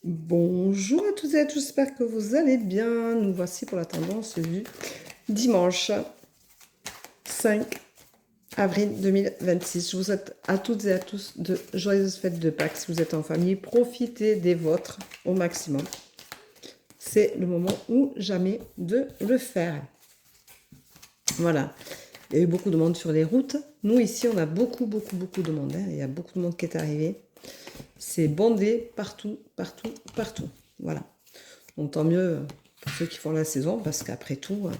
Bonjour à toutes et à tous, j'espère que vous allez bien. Nous voici pour la tendance du dimanche 5 avril 2026. Je vous souhaite à toutes et à tous de joyeuses fêtes de Pâques. Si vous êtes en famille, profitez des vôtres au maximum. C'est le moment ou jamais de le faire. Voilà. Il y a eu beaucoup de monde sur les routes. Nous, ici, on a beaucoup de monde. Il y a beaucoup de monde qui est arrivé. C'est bondé partout, partout, partout. Voilà. Donc tant mieux pour ceux qui font la saison, parce qu'après tout,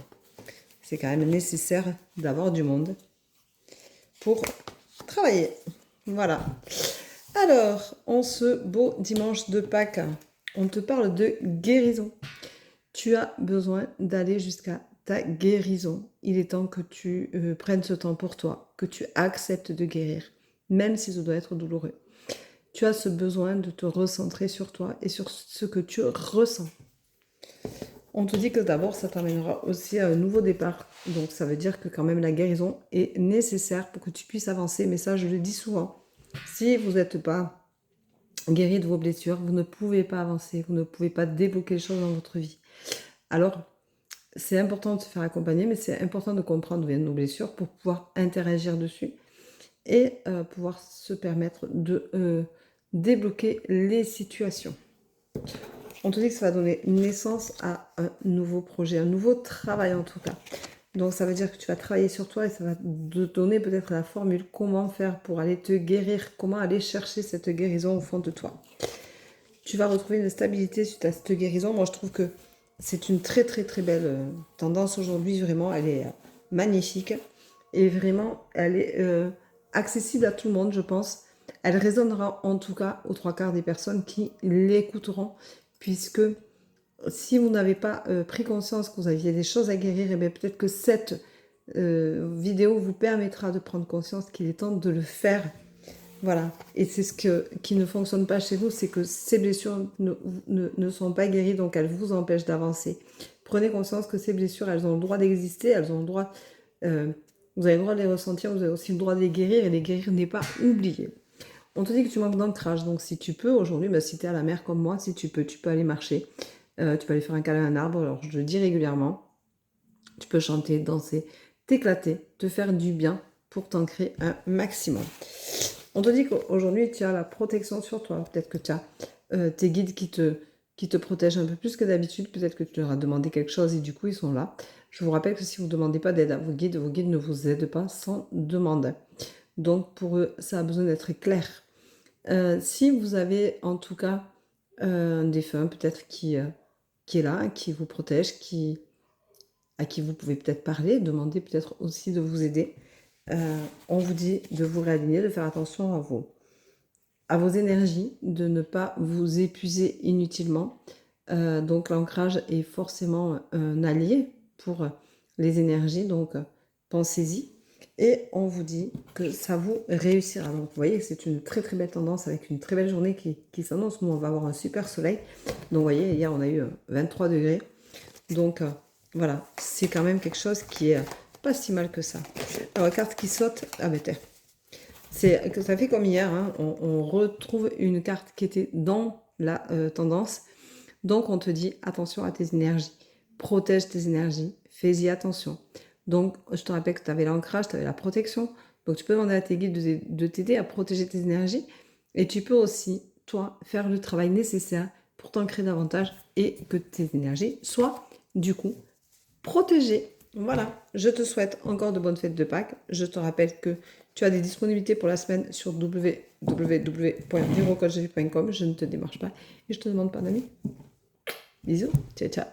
c'est quand même nécessaire d'avoir du monde pour travailler. Voilà. Alors, en ce beau dimanche de Pâques, on te parle de guérison. Tu as besoin d'aller jusqu'à ta guérison. Il est temps que tu prennes ce temps pour toi, que tu acceptes de guérir, même si ça doit être douloureux. Tu as ce besoin de te recentrer sur toi et sur ce que tu ressens. On te dit que d'abord, ça t'amènera aussi à un nouveau départ. Donc, ça veut dire que quand même la guérison est nécessaire pour que tu puisses avancer. Mais ça, je le dis souvent. Si vous n'êtes pas guéri de vos blessures, vous ne pouvez pas avancer. Vous ne pouvez pas débloquer les choses dans votre vie. Alors, c'est important de se faire accompagner, mais c'est important de comprendre d'où viennent nos blessures pour pouvoir interagir dessus et pouvoir se permettre de débloquer les situations. On te dit que ça va donner naissance à un nouveau projet, un nouveau travail en tout cas. Donc ça veut dire que tu vas travailler sur toi et ça va te donner peut-être la formule comment faire pour aller te guérir, comment aller chercher cette guérison au fond de toi. Tu vas retrouver une stabilité suite à cette guérison. Moi je trouve que c'est une très belle tendance aujourd'hui, vraiment elle est magnifique et vraiment elle est accessible à tout le monde je pense. Elle résonnera en tout cas aux 3/4 des personnes qui l'écouteront, puisque si vous n'avez pas pris conscience que vous aviez des choses à guérir, et bien peut-être que cette vidéo vous permettra de prendre conscience qu'il est temps de le faire. Voilà. Et c'est ce qui ne fonctionne pas chez vous, c'est que ces blessures ne sont pas guéries, donc elles vous empêchent d'avancer. Prenez conscience que ces blessures, elles ont le droit d'exister, elles ont le droit... vous avez le droit de les ressentir, vous avez aussi le droit de les guérir, et les guérir n'est pas oublié. On te dit que tu manques d'ancrage, donc si tu peux aujourd'hui, si tu es à la mer comme moi, si tu peux aller marcher, tu peux aller faire un câlin à un arbre, alors je le dis régulièrement, tu peux chanter, danser, t'éclater, te faire du bien pour t'ancrer un maximum. On te dit qu'aujourd'hui tu as la protection sur toi, peut-être que tu as tes guides qui te protègent un peu plus que d'habitude, peut-être que tu leur as demandé quelque chose et du coup ils sont là. Je vous rappelle que si vous ne demandez pas d'aide à vos guides ne vous aident pas sans demande. Donc pour eux, ça a besoin d'être clair. Si vous avez en tout cas un défunt peut-être qui est là, qui vous protège, à qui vous pouvez peut-être parler, demander peut-être aussi de vous aider, on vous dit de vous réaligner, de faire attention à vos énergies, de ne pas vous épuiser inutilement. Donc l'ancrage est forcément un allié pour les énergies, donc pensez-y. Et on vous dit que ça vous réussira. Donc vous voyez que c'est une très belle tendance avec une très belle journée qui s'annonce. Nous on va avoir un super soleil. Donc vous voyez, hier on a eu 23 degrés. Donc voilà, c'est quand même quelque chose qui est pas si mal que ça. Alors la carte qui saute, ah ben tiens, ça fait comme hier, hein, on retrouve une carte qui était dans la tendance. Donc on te dit attention à tes énergies, protège tes énergies, fais-y attention. Donc je te rappelle que tu avais l'ancrage, tu avais la protection. Donc tu peux demander à tes guides de t'aider à protéger tes énergies. Et tu peux aussi, toi, faire le travail nécessaire pour t'ancrer davantage et que tes énergies soient, du coup, protégées. Voilà, je te souhaite encore de bonnes fêtes de Pâques. Je te rappelle que tu as des disponibilités pour la semaine sur www.virocoachdevi.com. Je ne te démarche pas et je te demande pas d'amis. Bisous, ciao ciao.